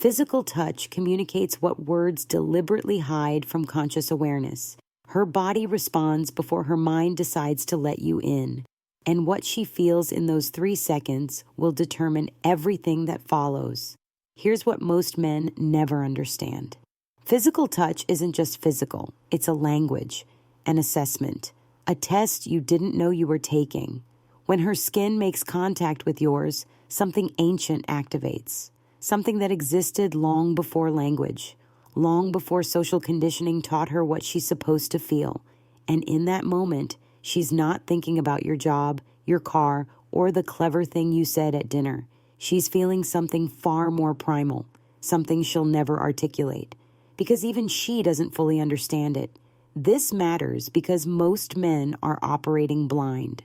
Physical touch communicates what words deliberately hide from conscious awareness. Her body responds before her mind decides to let you in. And what she feels in those 3 seconds will determine everything that follows. Here's what most men never understand. Physical touch isn't just physical. It's a language, an assessment, a test you didn't know you were taking. When her skin makes contact with yours, something ancient activates, something that existed long before language, long before social conditioning taught her what she's supposed to feel. And in that moment, she's not thinking about your job, your car, or the clever thing you said at dinner. She's feeling something far more primal, something she'll never articulate, because even she doesn't fully understand it. This matters because most men are operating blind.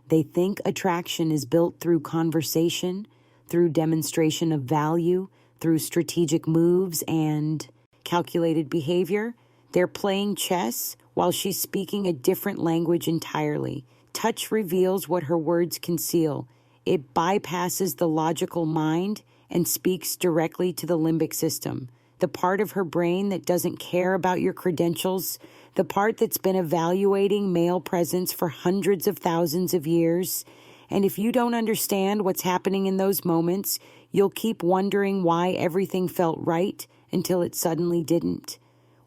They think attraction is built through conversation, through demonstration of value, through strategic moves and calculated behavior. They're playing chess while she's speaking a different language entirely. Touch reveals what her words conceal. It bypasses the logical mind and speaks directly to the limbic system, the part of her brain that doesn't care about your credentials, the part that's been evaluating male presence for hundreds of thousands of years. And if you don't understand what's happening in those moments, you'll keep wondering why everything felt right until it suddenly didn't,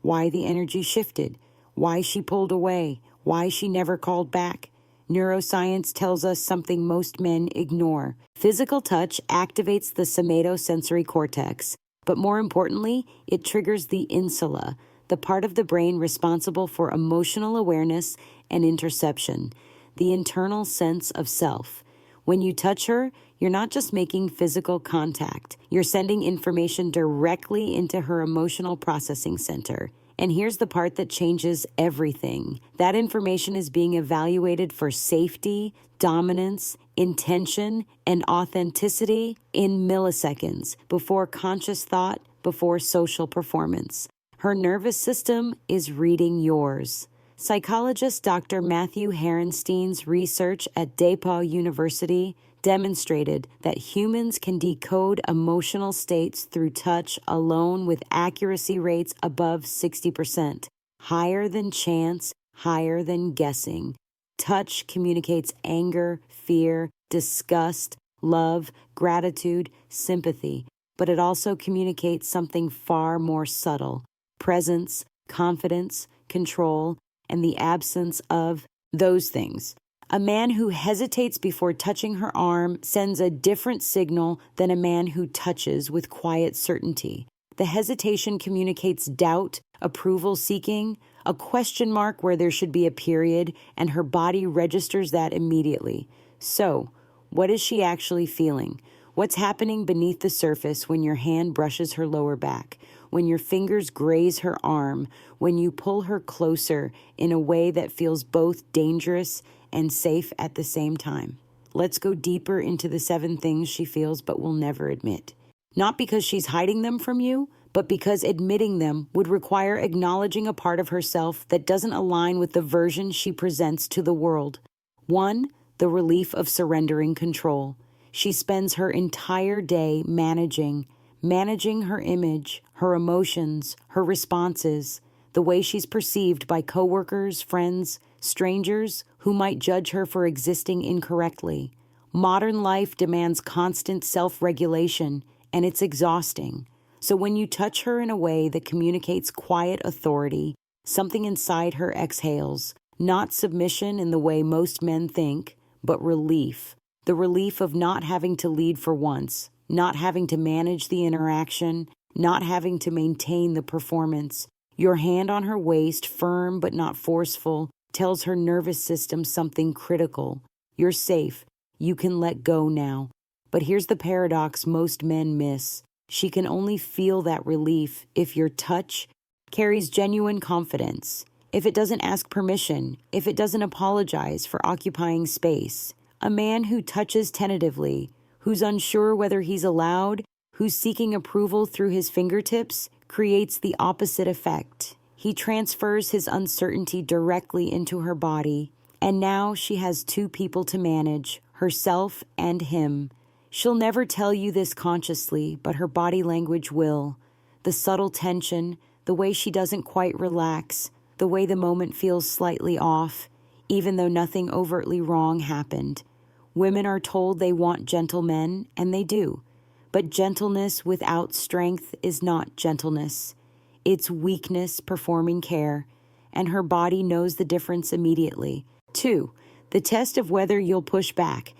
why the energy shifted, why she pulled away, why she never called back. Neuroscience tells us something most men ignore. Physical touch activates the somatosensory cortex, but more importantly, it triggers the insula, the part of the brain responsible for emotional awareness and interception, the internal sense of self. When you touch her, you're not just making physical contact. You're sending information directly into her emotional processing center. And here's the part that changes everything. That information is being evaluated for safety, dominance, intention, and authenticity in milliseconds, before conscious thought, before social performance. Her nervous system is reading yours. Psychologist Dr. Matthew Herenstein's research at DePaul University demonstrated that humans can decode emotional states through touch alone with accuracy rates above 60%, higher than chance, higher than guessing. Touch communicates anger, fear, disgust, love, gratitude, sympathy, but it also communicates something far more subtle: presence, confidence, control, and the absence of those things. A man who hesitates before touching her arm sends a different signal than a man who touches with quiet certainty. The hesitation communicates doubt, approval seeking, a question mark where there should be a period, and her body registers that immediately. So, what is she actually feeling? What's happening beneath the surface when your hand brushes her lower back, when your fingers graze her arm, when you pull her closer in a way that feels both dangerous and safe at the same time? Let's go deeper into the 7 things she feels but will never admit. Not because she's hiding them from you, but because admitting them would require acknowledging a part of herself that doesn't align with the version she presents to the world. 1, the relief of surrendering control. She spends her entire day managing her image, her emotions, her responses, the way she's perceived by coworkers, friends, strangers who might judge her for existing incorrectly. Modern life demands constant self-regulation, and it's exhausting. So when you touch her in a way that communicates quiet authority, something inside her exhales, not submission in the way most men think, but relief. The relief of not having to lead for once, not having to manage the interaction, not having to maintain the performance. Your hand on her waist, firm but not forceful, tells her nervous system something critical. You're safe. You can let go now. But here's the paradox most men miss. She can only feel that relief if your touch carries genuine confidence, if it doesn't ask permission, if it doesn't apologize for occupying space. A man who touches tentatively, who's unsure whether he's allowed, who's seeking approval through his fingertips, creates the opposite effect. He transfers his uncertainty directly into her body, and now she has 2 people to manage, herself and him. She'll never tell you this consciously, but her body language will. The subtle tension, the way she doesn't quite relax, the way the moment feels slightly off, even though nothing overtly wrong happened. Women are told they want gentle men, and they do. But gentleness without strength is not gentleness. It's weakness performing care, and her body knows the difference immediately. 2. The test of whether you'll push back.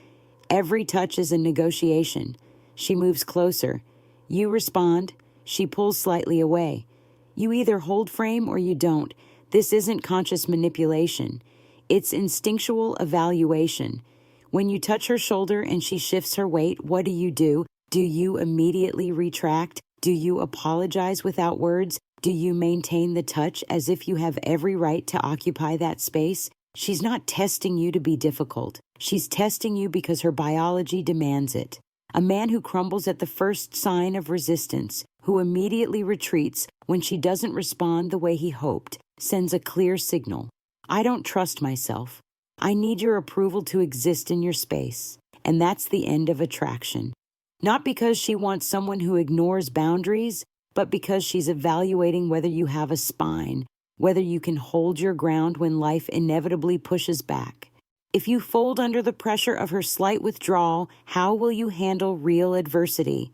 Every touch is a negotiation. She moves closer. You respond. She pulls slightly away. You either hold frame or you don't. This isn't conscious manipulation. It's instinctual evaluation. When you touch her shoulder and she shifts her weight, what do? Do you immediately retract? Do you apologize without words? Do you maintain the touch as if you have every right to occupy that space? She's not testing you to be difficult. She's testing you because her biology demands it. A man who crumbles at the first sign of resistance, who immediately retreats when she doesn't respond the way he hoped, sends a clear signal. I don't trust myself. I need your approval to exist in your space. And that's the end of attraction. Not because she wants someone who ignores boundaries, but because she's evaluating whether you have a spine, whether you can hold your ground when life inevitably pushes back. If you fold under the pressure of her slight withdrawal, how will you handle real adversity?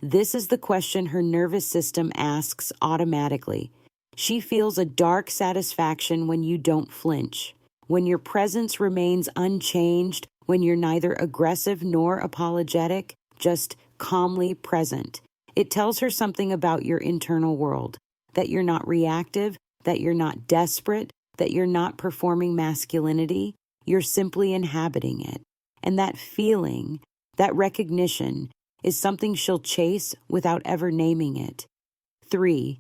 This is the question her nervous system asks automatically. She feels a dark satisfaction when you don't flinch, when your presence remains unchanged, when you're neither aggressive nor apologetic, just calmly present. It tells her something about your internal world, that you're not reactive, that you're not desperate, that you're not performing masculinity, you're simply inhabiting it. And that feeling, that recognition, is something she'll chase without ever naming it. 3.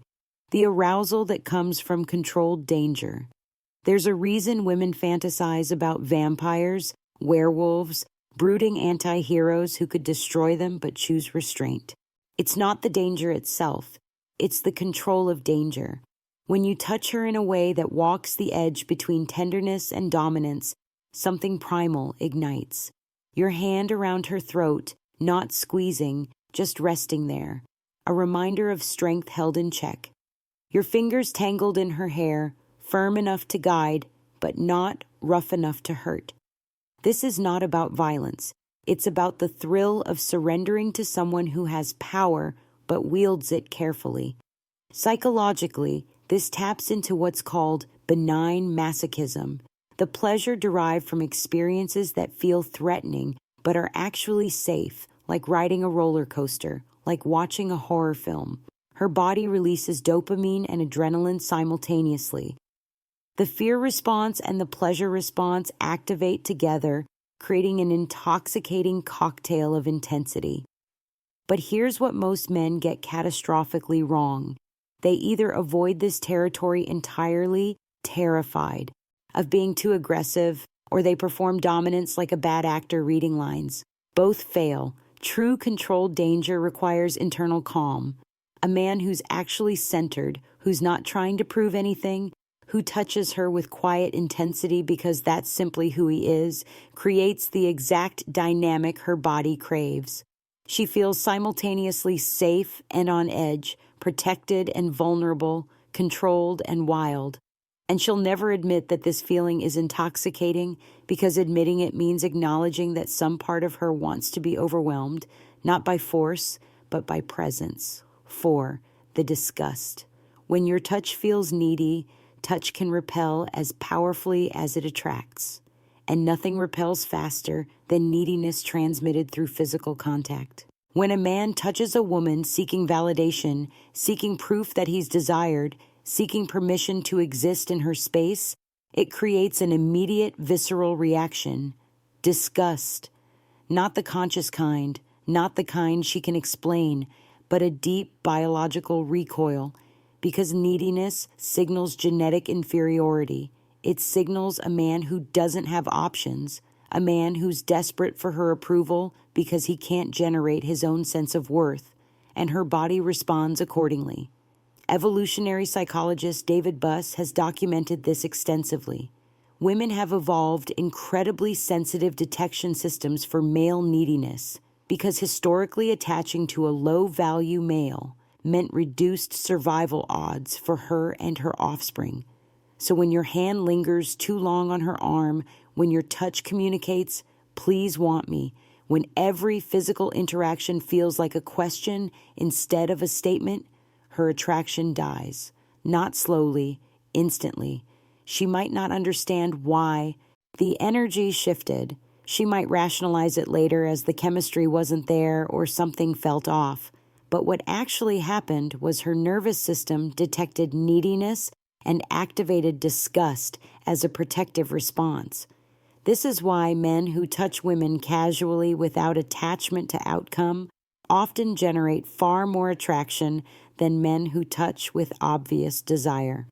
The arousal that comes from controlled danger. There's a reason women fantasize about vampires, werewolves, brooding anti-heroes who could destroy them but choose restraint. It's not the danger itself, it's the control of danger. When you touch her in a way that walks the edge between tenderness and dominance, something primal ignites. Your hand around her throat, not squeezing, just resting there, a reminder of strength held in check. Your fingers tangled in her hair, firm enough to guide, but not rough enough to hurt. This is not about violence. It's about the thrill of surrendering to someone who has power but wields it carefully. Psychologically, this taps into what's called benign masochism, the pleasure derived from experiences that feel threatening but are actually safe, like riding a roller coaster, like watching a horror film. Her body releases dopamine and adrenaline simultaneously. The fear response and the pleasure response activate together, creating an intoxicating cocktail of intensity. But here's what most men get catastrophically wrong. They either avoid this territory entirely, terrified of being too aggressive, or they perform dominance like a bad actor reading lines. Both fail. True controlled danger requires internal calm. A man who's actually centered, who's not trying to prove anything, who touches her with quiet intensity because that's simply who he is, creates the exact dynamic her body craves. She feels simultaneously safe and on edge, protected and vulnerable, controlled and wild. And she'll never admit that this feeling is intoxicating because admitting it means acknowledging that some part of her wants to be overwhelmed, not by force, but by presence. 4. The disgust. When your touch feels needy, touch can repel as powerfully as it attracts, and nothing repels faster than neediness transmitted through physical contact. When a man touches a woman seeking validation, seeking proof that he's desired, seeking permission to exist in her space, it creates an immediate visceral reaction. Disgust. Not the conscious kind, not the kind she can explain, but a deep biological recoil. Because neediness signals genetic inferiority. It signals a man who doesn't have options, a man who's desperate for her approval because he can't generate his own sense of worth, and her body responds accordingly. Evolutionary psychologist David Buss has documented this extensively. Women have evolved incredibly sensitive detection systems for male neediness. because historically attaching to a low-value male meant reduced survival odds for her and her offspring. So when your hand lingers too long on her arm, when your touch communicates, "Please want me," when every physical interaction feels like a question instead of a statement, her attraction dies. Not slowly, instantly. She might not understand why. The energy shifted. She might rationalize it later as the chemistry wasn't there or something felt off. But what actually happened was her nervous system detected neediness and activated disgust as a protective response. This is why men who touch women casually without attachment to outcome often generate far more attraction than men who touch with obvious desire.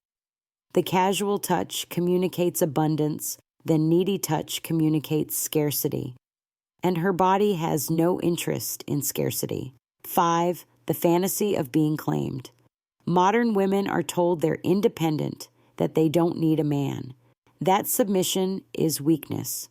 The casual touch communicates abundance, the needy touch communicates scarcity. And her body has no interest in scarcity. 5. The fantasy of being claimed. Modern women are told they're independent, that they don't need a man. That submission is weakness.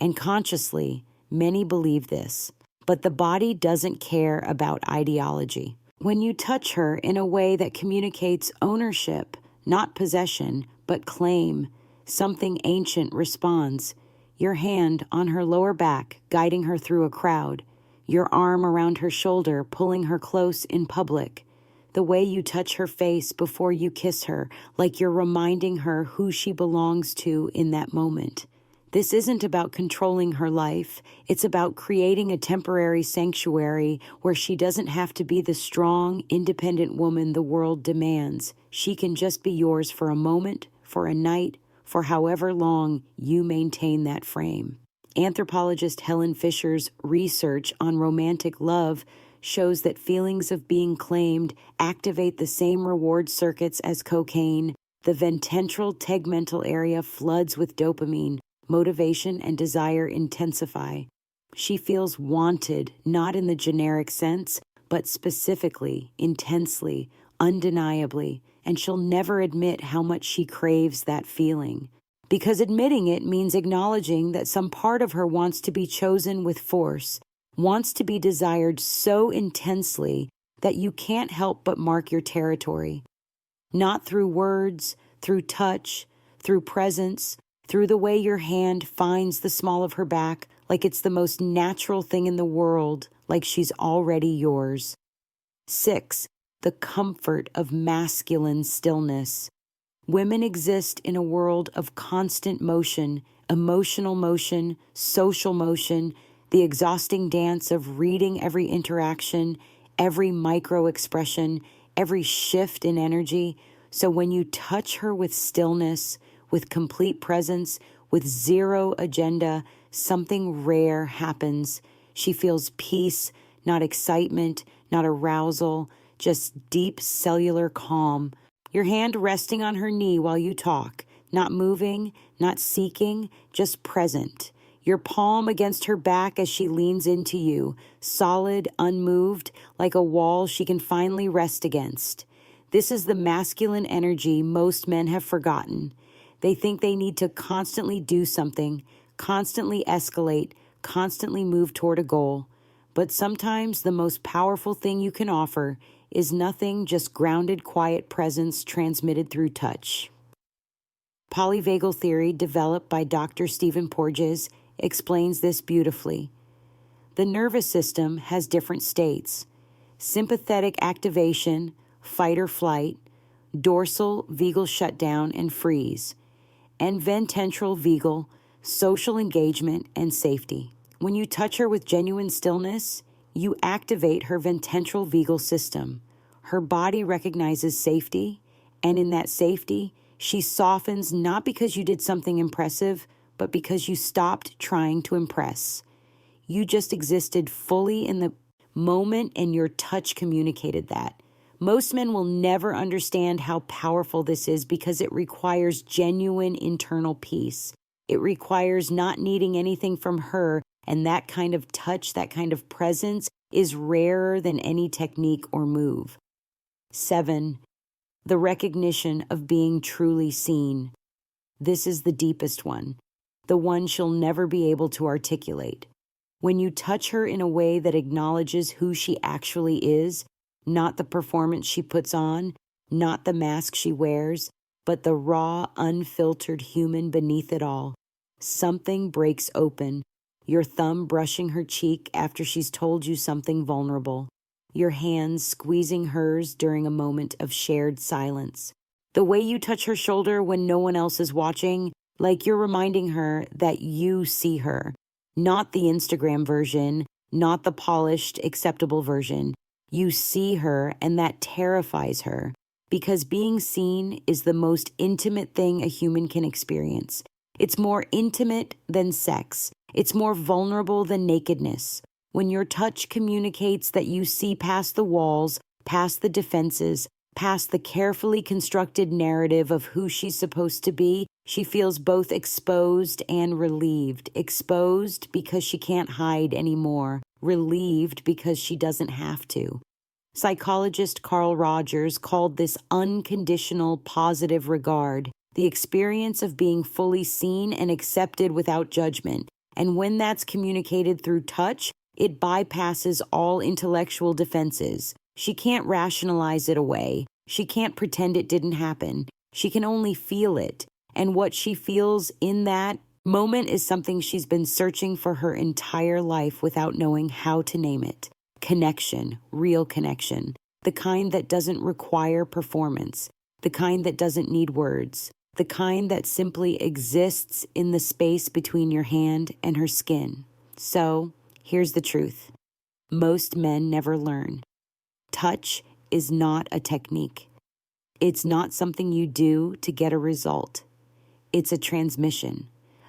And consciously, many believe this. But the body doesn't care about ideology. When you touch her in a way that communicates ownership, not possession, but claim, something ancient responds. Your hand on her lower back, guiding her through a crowd. Your arm around her shoulder, pulling her close in public. The way you touch her face before you kiss her, like you're reminding her who she belongs to in that moment. This isn't about controlling her life. It's about creating a temporary sanctuary where she doesn't have to be the strong, independent woman the world demands. She can just be yours for a moment, for a night, for however long you maintain that frame. Anthropologist Helen Fisher's research on romantic love shows that feelings of being claimed activate the same reward circuits as cocaine. The ventral tegmental area floods with dopamine. Motivation and desire intensify. She feels wanted, not in the generic sense, but specifically, intensely, undeniably, and she'll never admit how much she craves that feeling. Because admitting it means acknowledging that some part of her wants to be chosen with force, wants to be desired so intensely that you can't help but mark your territory. Not through words, through touch, through presence, through the way your hand finds the small of her back like it's the most natural thing in the world, like she's already yours. 6. The comfort of masculine stillness. Women exist in a world of constant motion, emotional motion, social motion, the exhausting dance of reading every interaction, every micro-expression, every shift in energy. So when you touch her with stillness, with complete presence, with zero agenda, something rare happens. She feels peace, not excitement, not arousal, just deep cellular calm. Your hand resting on her knee while you talk, not moving, not seeking, just present. Your palm against her back as she leans into you, solid, unmoved, like a wall she can finally rest against. This is the masculine energy most men have forgotten. They think they need to constantly do something, constantly escalate, constantly move toward a goal. But sometimes the most powerful thing you can offer is nothing, just grounded, quiet presence transmitted through touch. Polyvagal theory, developed by Dr. Stephen Porges, explains this beautifully. The nervous system has different states: sympathetic activation, fight or flight, dorsal vagal shutdown and freeze, and ventral vagal, social engagement and safety. When you touch her with genuine stillness, you activate her ventral vagal system. Her body recognizes safety, and in that safety, she softens not because you did something impressive, but because you stopped trying to impress. You just existed fully in the moment, and your touch communicated that. Most men will never understand how powerful this is because it requires genuine internal peace. It requires not needing anything from her, and that kind of touch, that kind of presence is rarer than any technique or move. 7. The recognition of being truly seen. This is the deepest one, the one she'll never be able to articulate. When you touch her in a way that acknowledges who she actually is, not the performance she puts on, not the mask she wears, but the raw, unfiltered human beneath it all, something breaks open, your thumb brushing her cheek after she's told you something vulnerable, your hands squeezing hers during a moment of shared silence. The way you touch her shoulder when no one else is watching, like you're reminding her that you see her, not the Instagram version, not the polished, acceptable version. You see her, and that terrifies her, because being seen is the most intimate thing a human can experience. It's more intimate than sex. It's more vulnerable than nakedness. When your touch communicates that you see past the walls, past the defenses, past the carefully constructed narrative of who she's supposed to be, she feels both exposed and relieved. Exposed because she can't hide anymore. Relieved because she doesn't have to. Psychologist Carl Rogers called this unconditional positive regard, the experience of being fully seen and accepted without judgment. And when that's communicated through touch, it bypasses all intellectual defenses. She can't rationalize it away. She can't pretend it didn't happen. She can only feel it. And what she feels in that moment is something she's been searching for her entire life without knowing how to name it. Connection, real connection. The kind that doesn't require performance. The kind that doesn't need words. The kind that simply exists in the space between your hand and her skin. So, here's the truth. Most men never learn. Touch is not a technique. It's not something you do to get a result. It's a transmission,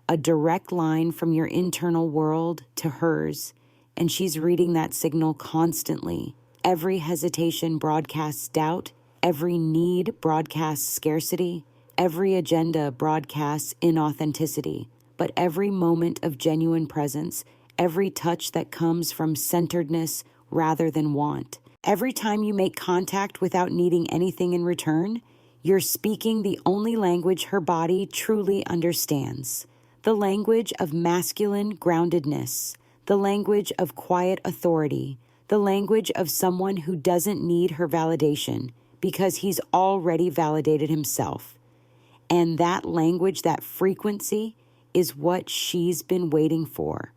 a direct line from your internal world to hers, and she's reading that signal constantly. Every hesitation broadcasts doubt, every need broadcasts scarcity, every agenda broadcasts inauthenticity, but every moment of genuine presence, every touch that comes from centeredness rather than want, every time you make contact without needing anything in return, you're speaking the only language her body truly understands, the language of masculine groundedness, the language of quiet authority, the language of someone who doesn't need her validation because he's already validated himself. And that language, that frequency, is what she's been waiting for.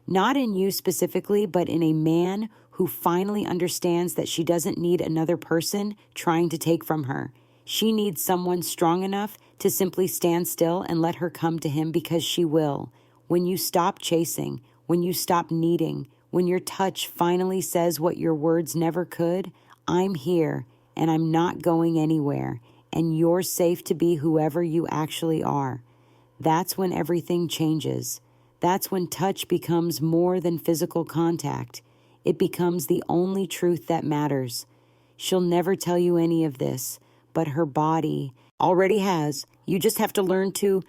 Not in you specifically, but in a man who finally understands that she doesn't need another person trying to take from her. She needs someone strong enough to simply stand still and let her come to him because she will. When you stop chasing, when you stop needing, when your touch finally says what your words never could, I'm here and I'm not going anywhere, and you're safe to be whoever you actually are. That's when everything changes. That's when touch becomes more than physical contact. It becomes the only truth that matters. She'll never tell you any of this, but her body already has. You just have to learn to